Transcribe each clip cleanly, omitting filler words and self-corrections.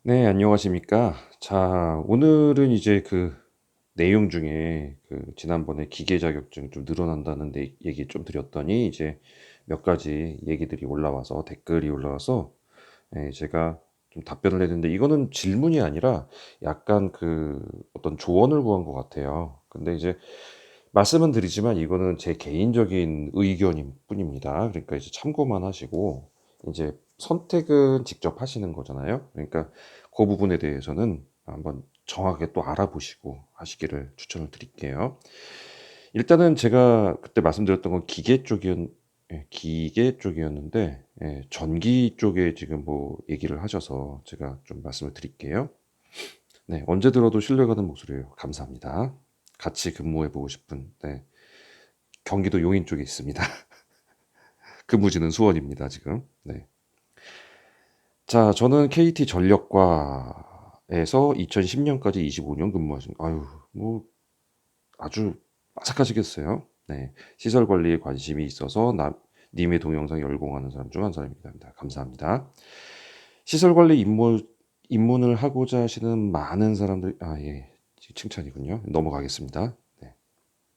네, 안녕하십니까. 자, 오늘은 이제 그 내용 중에 지난번에 기계 자격증 좀 늘어난다는 얘기 좀 드렸더니 이제 몇 가지 얘기들이 올라와서 댓글이 올라와서 제가 좀 답변을 했는데 이거는 질문이 아니라 약간 어떤 조언을 구한 것 같아요. 근데 이제 말씀은 드리지만 이거는 제 개인적인 의견일 뿐입니다. 그러니까 이제 참고만 하시고 이제 선택은 직접 하시는 거잖아요. 그러니까 그 부분에 대해서는 한번 정확하게 또 알아보시고 하시기를 추천을 드릴게요. 일단은 제가 그때 말씀드렸던 건 기계 쪽이었는데 전기 쪽에 지금 뭐 얘기를 하셔서 제가 좀 말씀을 드릴게요. 네, 언제 들어도 신뢰가는 목소리예요. 감사합니다. 같이 근무해 보고 싶은 경기도 용인 쪽에 있습니다. 근무지는 수원입니다, 지금. 네. 자, 저는 KT 전력과에서 2010년까지 25년 근무하신, 아유, 뭐, 아주 빠삭하시겠어요. 네. 시설 관리에 관심이 있어서 님의 동영상 열공하는 사람 중 한 사람입니다. 감사합니다. 시설 관리 입문을 하고자 하시는 많은 사람들, 예. 칭찬이군요. 넘어가겠습니다. 네.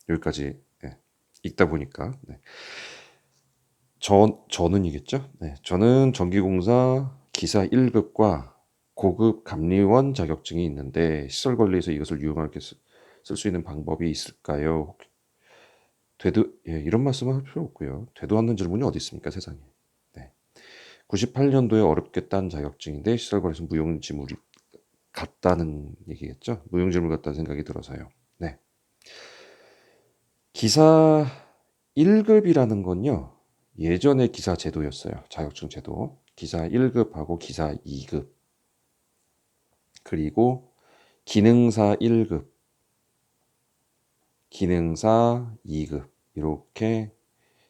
여기까지, 읽다 보니까. 네. 저는이겠죠? 네. 저는 전기공사 기사 1급과 고급 감리원 자격증이 있는데 시설 관리에서 이것을 유용하게 쓸 수 있는 방법이 있을까요? 이런 말씀은 할 필요 없고요. 되도 않는 질문이 어디 있습니까, 세상에. 네. 98년도에 어렵게 딴 자격증인데 시설 관리에서 무용지물이 같다는 얘기겠죠? 무용지물 같다는 생각이 들어서요. 네. 기사 1급이라는 건요. 예전에 기사 제도였어요. 자격증 제도. 기사 1급하고 기사 2급. 그리고 기능사 1급, 기능사 2급. 이렇게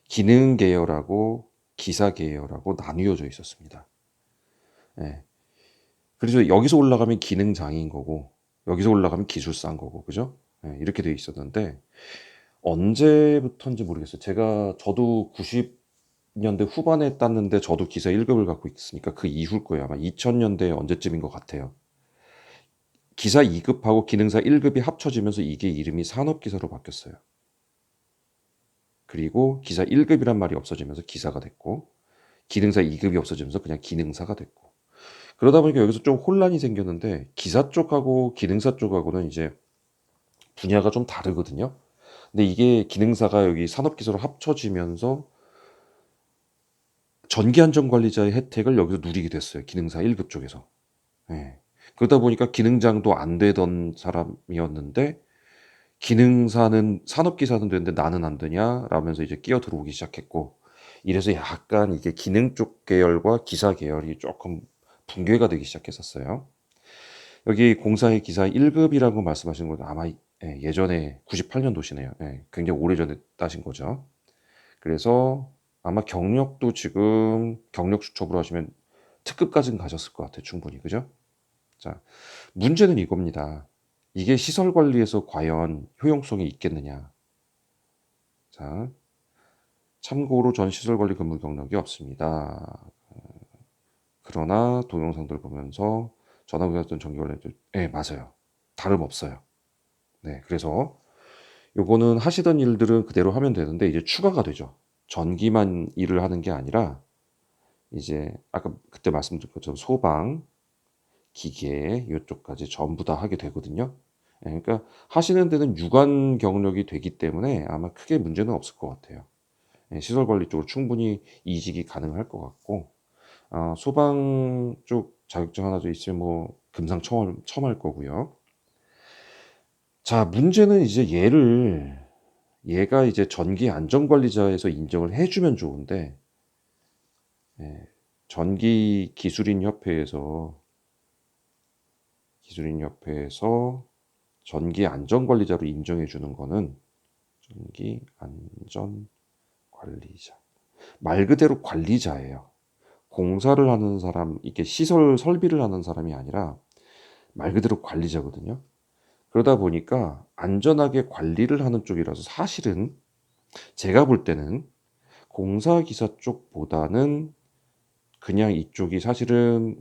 기능 계열하고 기사 계열하고 나뉘어져 있었습니다. 예. 그래서 여기서 올라가면 기능장인 거고 여기서 올라가면 기술사인 거고 그죠? 예, 이렇게 돼 있었는데 언제부터인지 모르겠어요. 저도 90년대 후반에 땄는데 저도 기사 1급을 갖고 있으니까 그 이후일 거예요. 아마 2000년대 언제쯤인 것 같아요. 기사 2급하고 기능사 1급이 합쳐지면서 이게 이름이 산업기사로 바뀌었어요. 그리고 기사 1급이란 말이 없어지면서 기사가 됐고 기능사 2급이 없어지면서 그냥 기능사가 됐고 그러다 보니까 여기서 좀 혼란이 생겼는데 기사 쪽하고 기능사 쪽하고는 이제 분야가 좀 다르거든요. 근데 이게 기능사가 여기 산업기사로 합쳐지면서 전기안전관리자의 혜택을 여기서 누리게 됐어요. 기능사 1급 쪽에서. 예. 그러다 보니까 기능장도 안 되던 사람이었는데 기능사는 산업기사는 되는데 나는 안 되냐? 라면서 이제 끼어 들어오기 시작했고 이래서 약간 이게 기능 쪽 계열과 기사 계열이 조금 붕괴가 되기 시작했었어요. 여기 공사의 기사 1급이라고 말씀하시는 건 아마 예전에 98년도시네요. 굉장히 오래전에 따신 거죠. 그래서 아마 경력도 지금 경력 수첩으로 하시면 특급까지는 가셨을 것 같아요. 충분히. 그죠? 자, 문제는 이겁니다. 이게 시설 관리에서 과연 효용성이 있겠느냐? 자, 참고로 전 시설 관리 근무 경력이 없습니다. 그러나 동영상들 보면서 전화기 했던 전기 관련들, 맞아요. 다름없어요. 네, 그래서 요거는 하시던 일들은 그대로 하면 되는데 이제 추가가 되죠. 전기만 일을 하는 게 아니라 이제 아까 그때 말씀드린 것처럼 소방, 기계 요쪽까지 전부 다 하게 되거든요. 그러니까 하시는 데는 유관 경력이 되기 때문에 아마 크게 문제는 없을 것 같아요. 시설 관리 쪽으로 충분히 이직이 가능할 것 같고 소방 쪽 자격증 하나 더 있으면 뭐 금상첨화할 거고요. 자, 문제는 이제 얘가 이제 전기 안전관리자에서 인정을 해주면 좋은데 예, 전기 기술인 협회에서 전기 안전관리자로 인정해 주는 거는 전기 안전관리자 말 그대로 관리자예요. 공사를 하는 사람, 이게 시설 설비를 하는 사람이 아니라 말 그대로 관리자거든요. 그러다 보니까 안전하게 관리를 하는 쪽이라서 사실은 제가 볼 때는 공사기사 쪽보다는 그냥 이쪽이 사실은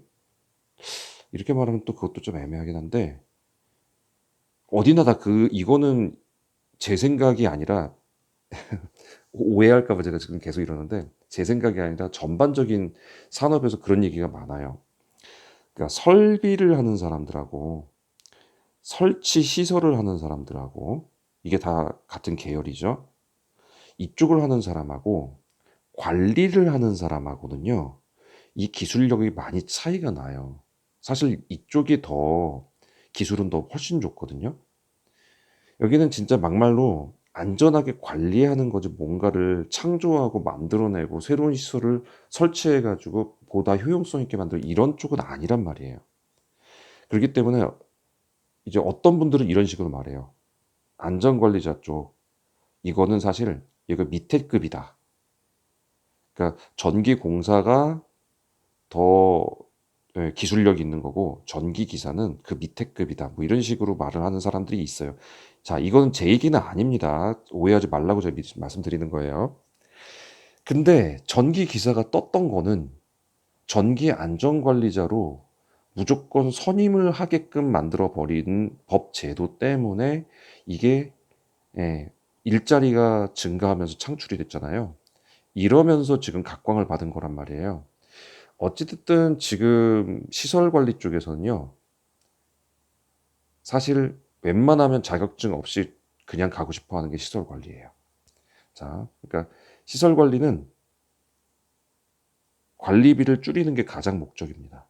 이렇게 말하면 또 그것도 좀 애매하긴 한데 어디나 다 이거는 제 생각이 아니라 오해할까 봐 제가 지금 계속 이러는데 제 생각이 아니라 전반적인 산업에서 그런 얘기가 많아요. 그러니까 설비를 하는 사람들하고 설치 시설을 하는 사람들하고 이게 다 같은 계열이죠. 이쪽을 하는 사람하고 관리를 하는 사람하고는요. 이 기술력이 많이 차이가 나요. 사실 이쪽이 더 기술은 더 훨씬 좋거든요. 여기는 진짜 막말로 안전하게 관리하는 거지 뭔가를 창조하고 만들어내고 새로운 시설을 설치해 가지고 보다 효용성 있게 만들고 이런 쪽은 아니란 말이에요. 그렇기 때문에 이제 어떤 분들은 이런 식으로 말해요. 안전관리자 쪽 이거는 사실 이거 밑에 급이다. 그러니까 전기공사가 더 기술력이 있는 거고 전기 기사는 그 밑에 급이다. 뭐 이런 식으로 말을 하는 사람들이 있어요. 자, 이건 제 얘기는 아닙니다. 오해하지 말라고 제가 말씀드리는 거예요. 근데 전기 기사가 떴던 거는 전기 안전관리자로 무조건 선임을 하게끔 만들어 버린 법 제도 때문에 이게 예, 일자리가 증가하면서 창출이 됐잖아요. 이러면서 지금 각광을 받은 거란 말이에요. 어찌됐든 지금 시설 관리 쪽에서는요. 사실 웬만하면 자격증 없이 그냥 가고 싶어 하는 게 시설 관리예요. 자, 그러니까 시설 관리는 관리비를 줄이는 게 가장 목적입니다.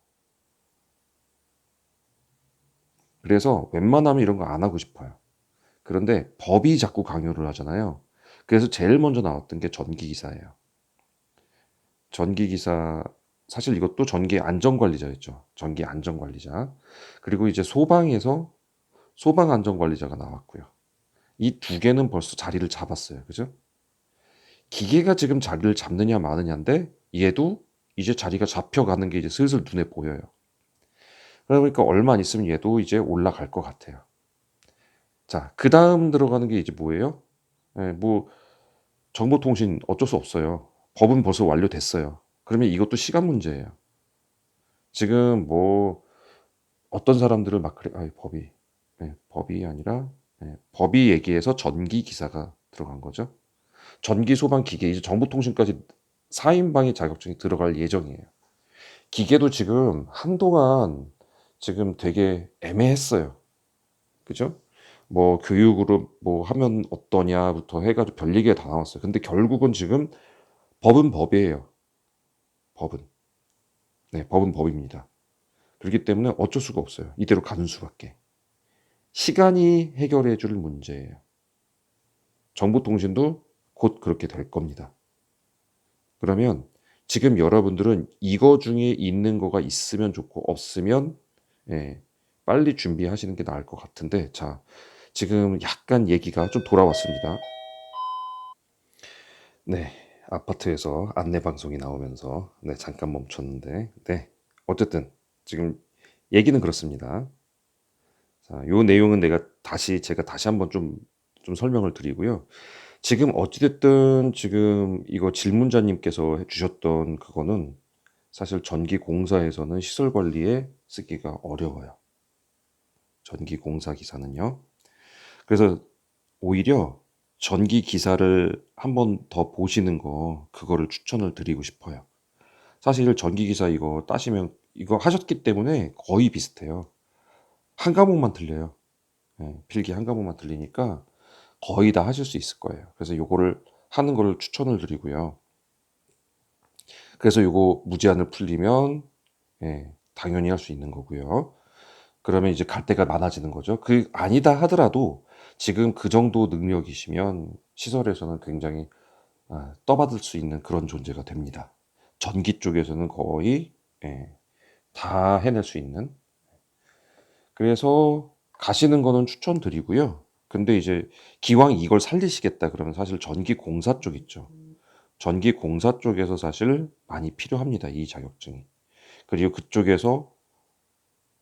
그래서 웬만하면 이런 거 안 하고 싶어요. 그런데 법이 자꾸 강요를 하잖아요. 그래서 제일 먼저 나왔던 게 전기기사예요. 전기기사, 사실 이것도 전기 안전관리자였죠. 전기 안전관리자. 그리고 이제 소방에서 소방 안전관리자가 나왔고요. 이 두 개는 벌써 자리를 잡았어요. 그죠? 기계가 지금 자리를 잡느냐 마느냐인데 얘도 이제 자리가 잡혀가는 게 이제 슬슬 눈에 보여요. 그러니까 얼마 안 있으면 얘도 이제 올라갈 것 같아요. 자, 그 다음 들어가는 게 이제 뭐예요? 뭐 정보통신 어쩔 수 없어요. 법은 벌써 완료됐어요. 그러면 이것도 시간 문제예요. 지금 뭐 어떤 사람들은 막 그래, 법이, 법이 아니라 법이 얘기해서 전기 기사가 들어간 거죠. 전기 소방 기계 이제 정보통신까지 4인방의 자격증이 들어갈 예정이에요. 기계도 지금 한동안 지금 되게 애매했어요. 그죠? 뭐 교육으로 뭐 하면 어떠냐부터 해가지고 별 얘기가 다 나왔어요. 근데 결국은 지금 법은 법이에요. 법은. 네, 법은 법입니다. 그렇기 때문에 어쩔 수가 없어요. 이대로 가는 수밖에. 시간이 해결해 줄 문제예요. 정보통신도 곧 그렇게 될 겁니다. 그러면 지금 여러분들은 이거 중에 있는 거가 있으면 좋고 없으면 예, 빨리 준비하시는 게 나을 것 같은데 자, 지금 약간 얘기가 좀 돌아왔습니다. 네, 아파트에서 안내 방송이 나오면서 네, 잠깐 멈췄는데 네, 어쨌든 지금 얘기는 그렇습니다. 자, 요 내용은 제가 다시 한번 좀 설명을 드리고요. 지금 어찌됐든 지금 이거 질문자님께서 주셨던 그거는 사실 전기공사에서는 시설 관리에 쓰기가 어려워요. 전기공사 기사는요. 그래서 오히려 전기 기사를 한번 더 보시는 그거를 추천을 드리고 싶어요. 사실 전기 기사 이거 따시면 이거 하셨기 때문에 거의 비슷해요. 한 과목만 틀려요. 필기 한 과목만 틀리니까 거의 다 하실 수 있을 거예요. 그래서 요거를 하는 거를 추천을 드리고요. 그래서 요거 무제한을 풀리면 당연히 할 수 있는 거고요. 그러면 이제 갈 데가 많아지는 거죠. 그 아니다 하더라도 지금 그 정도 능력이시면 시설에서는 굉장히 떠받을 수 있는 그런 존재가 됩니다. 전기 쪽에서는 거의 예, 다 해낼 수 있는. 그래서 가시는 거는 추천드리고요. 근데 이제 기왕 이걸 살리시겠다 그러면 사실 전기공사 쪽 있죠. 전기공사 쪽에서 사실 많이 필요합니다. 이 자격증이. 그리고 그쪽에서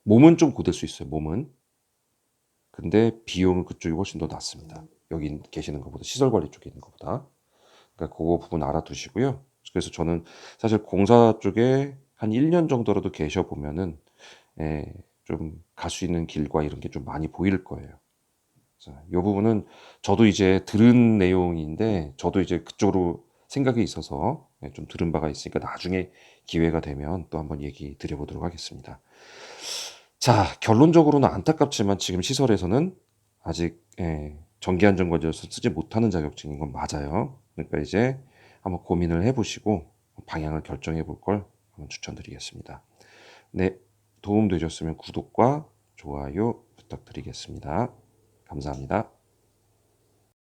몸은 좀 고될 수 있어요. 몸은. 근데 비용은 그쪽이 훨씬 더 낮습니다. 여기 계시는 것보다 시설 관리 쪽에 있는 것보다. 그러니까 그거 부분 알아두시고요. 그래서 저는 사실 공사 쪽에 한 1년 정도라도 계셔 보면은 좀 갈 수 있는 길과 이런 게 좀 많이 보일 거예요. 자, 요 부분은 저도 이제 들은 내용인데 저도 이제 그쪽으로 생각이 있어서 좀 들은 바가 있으니까 나중에 기회가 되면 또 한번 얘기 드려보도록 하겠습니다. 자, 결론적으로는 안타깝지만 지금 시설에서는 아직 정기안전거주로서 쓰지 못하는 자격증인 건 맞아요. 그러니까 이제 한번 고민을 해보시고 방향을 결정해 볼 걸 한번 추천드리겠습니다. 네, 도움 되셨으면 구독과 좋아요 부탁드리겠습니다. 감사합니다.